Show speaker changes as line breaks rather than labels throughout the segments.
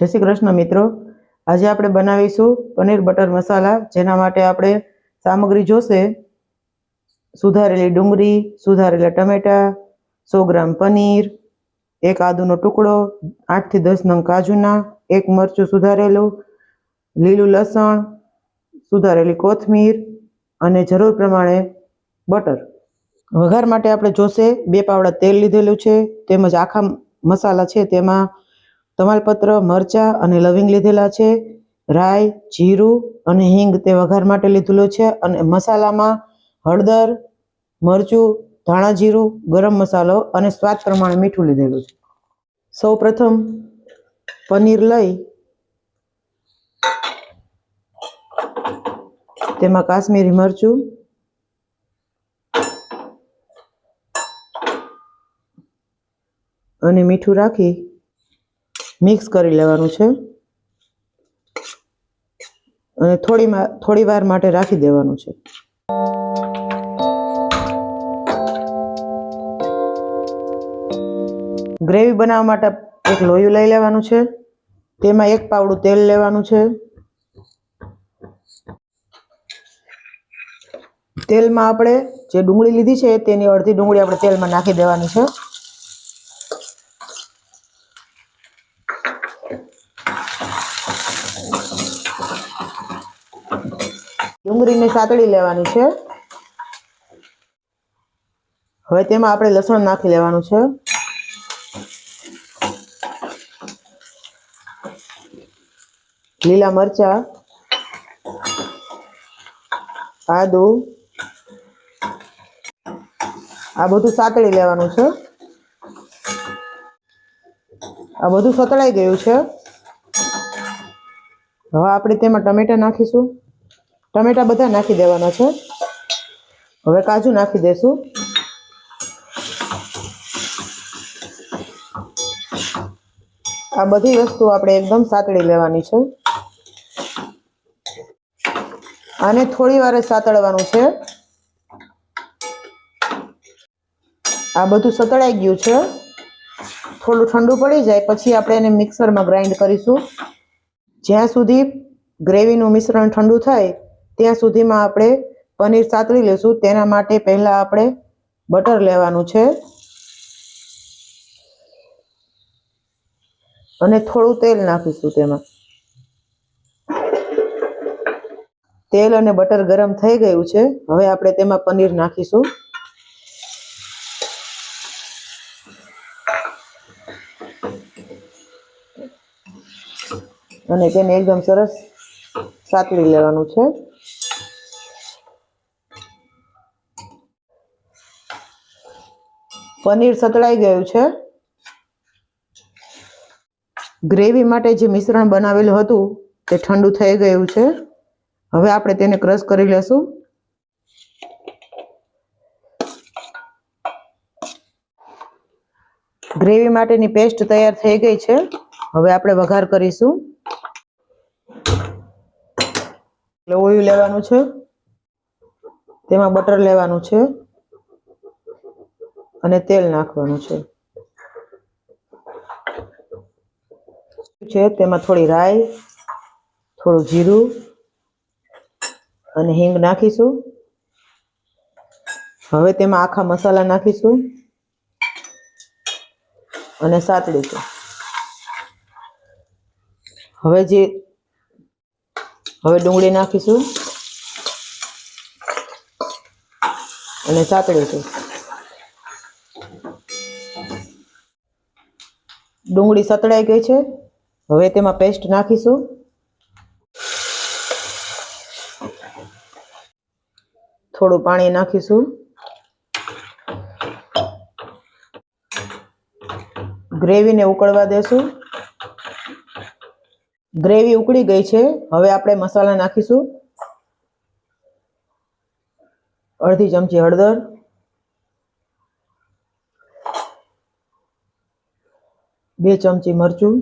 જય શ્રી કૃષ્ણ મિત્રો, આજે આપણે બનાવીશું પનીર બટર મસાલા। જેના માટે આપણે સામગ્રી જોશે: સુધારેલી ડુંગળી, સુધારેલા ટમેટા, 100 ગ્રામ પનીર, એક આદુનો ટુકડો, 8 થી 10 નંગ કાજુના, એક મરચું સુધારેલું, લીલું લસણ, સુધારેલી કોથમીર અને જરૂર પ્રમાણે બટર। વઘાર માટે આપણે જોશે 2 પાવડા તેલ લીધેલું છે, તેમજ આખા મસાલા છે તેમાં તમાલપત્ર, મરચાં અને લવિંગ લીધેલા છે, રાઈ, જીરું અને હિંગ તે વઘાર માટે લીધેલું છે, અને મસાલામાં હળદર, મરચું, ધાણા જીરું, ગરમ મસાલો અને સ્વાદ પ્રમાણે મીઠું લીધેલું છે। સૌ પ્રથમ પનીર લઈ તેમાં કાશ્મીરી મરચું, અને મીઠું રાખી મિક્સ કરી લેવાનું છે અને થોડી વાર માટે રાખી દેવાનું છે। ગ્રેવી બનાવવા માટે એક લોયું લઈ લેવાનું છે, તેમાં 1 પાવડું તેલ લેવાનું છે। તેલમાં આપણે જે ડુંગળી લીધી છે તેની અડધી ડુંગળી આપણે તેલમાં નાખી દેવાની છે। ડુંગળીને સાતળી લેવાની છે। હવે તેમાં આપણે લસણ નાખી લેવાનું છે, લીલા મરચાં, આદુ, આ બધું સાતળી લેવાનું છે। આ બધું સતળાઈ ગયું છે। હવે આપણે તેમાં ટમેટા નાખીશું, ટમેટા બધા નાખી દેવાના છે। હવે કાજુ નાખી દેશું, આ બધી વસ્તુ આપણે એકદમ સાતળી લેવાની છે। આને થોડી વાર સાતળવાનું છે। આ બધું સતળાઈ ગયું છે, થોડું ઠંડુ પડી જાય પછી આપણે એને મિક્સરમાં ગ્રાઇન્ડ કરીશું। જ્યાં સુધી ગ્રેવીનું મિશ્રણ ઠંડુ થાય ત્યાં સુધીમાં આપણે પનીર સાતળી લેશું। તેના માટે પહેલાં આપણે બટર લેવાનું છે અને થોડું તેલ નાખીશું તેમાં। તેલ અને બટર ગરમ થઈ ગયું છે, હવે આપણે તેમાં પનીર નાખીશું અને તેને એકદમ સરસ સાતળી લેવાનું છે। પનીર સતળાઈ ગયું છે। ગ્રેવી માટે જે મિશ્રણ બનાવેલું હતું તે ઠંડુ થઈ ગયું છે। હવે આપણે તેને ક્રશ કરી લેશું। ગ્રેવી માટેની પેસ્ટ તૈયાર થઈ ગઈ છે। હવે આપણે વઘાર કરીશું। લોયું લેવાનું છે, તેમાં બટર લેવાનું છે અને તેલ નાખવાનું છે। તેમાં થોડી રાઈ, થોડું જીરું અને હિંગ નાખીશું। હવે તેમાં આખા મસાલા નાખીશું અને સાતળીશું। હવે ડુંગળી નાખીશું અને સાતળીશું। ડુંગળી સતળાઈ ગઈ છે, હવે તેમાં પેસ્ટ નાખીશું। થોડું પાણી નાખીશું। ગ્રેવીને ઉકળવા દેશું। ગ્રેવી ઉકળી ગઈ છે, હવે આપણે મસાલા નાખીશું। અડધી ચમચી હળદર, બે ચમચી મરચું,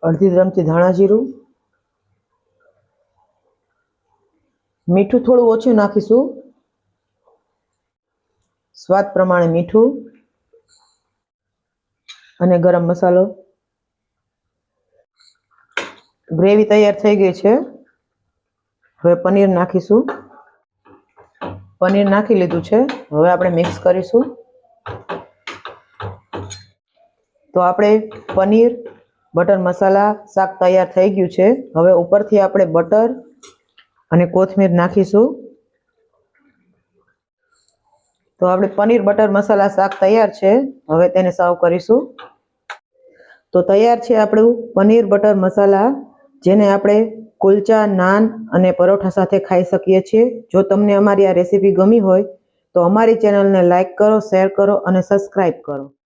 અડધી ચમચી ધાણા જીરું, મીઠું થોડું ઓછું નાખીશું, સ્વાદ પ્રમાણે મીઠું અને ગરમ મસાલો. ગ્રેવી તૈયાર થઈ ગઈ છે. હવે પનીર નાખીશું. પનીર નાખી લીધું છે. હવે આપણે મિક્સ કરીશું. તો આપણે પનીર બટર મસાલા શાક તૈયાર થઈ ગયું છે. હવે ઉપરથી આપણે બટર અને કોથમીર નાખીશું. તો આપણે પનીર બટર મસાલા શાક તૈયાર છે. હવે તેને સર્વ કરીશું. તો તૈયાર છે આપણું પનીર બટર મસાલા, જેને આપણે કુલચા, નાન અને પરોઠા સાથે ખાઈ શકીએ છીએ. જો તમને અમારી આ રેસીપી ગમી હોય તો અમારી ચેનલને લાઈક કરો, શેર કરો અને સબસ્ક્રાઈબ કરો.